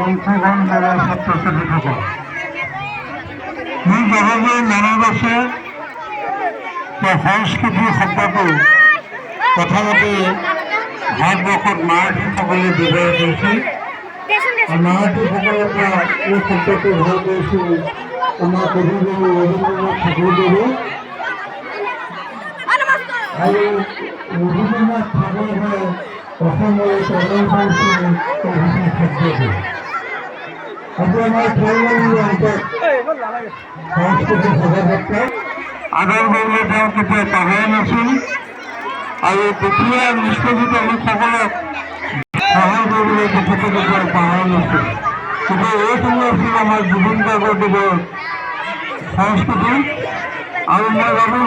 অংশগ্ৰহণ কৰা ছাত্ৰছাত্ৰীসকল মোৰ জগতৰ মনত আছে যে সংস্কৃতি শব্দটো প্ৰথমতে ভাৰতবৰ্ষত মাৰাঠীসকলে ব্যৱহাৰ কৰিছিল। মাৰাঠীসকলৰ পৰা এই শব্দটো ভাল কৰিছিল আমাৰ কবিগুৰু ৰবীন্দ্ৰনাথ ঠাকুৰদেৱে আৰু ৰবীন্দ্ৰনাথ ঠাকুৰে অসমলৈ প্ৰদান কৰিছিল এই শব্দটো। আজি আমাৰ খেলমন্দিৰ অন্তত সংস্কৃতি শোভাযাত্ৰা আগৰ গৌৰৱ তেওঁ কেতিয়া পাহৰা নাছিল আৰু দুখীয়া নিষ্পেষিত লোকসকলক সহায় কৰিবলৈ তেখেতে কেতিয়াও পাহৰা নাছিল। কিন্তু এইসমূহ আছিল আমাৰ জুবিন গাৰ্গদেৱৰ সংস্কৃতি আৰু মই ভাবোঁ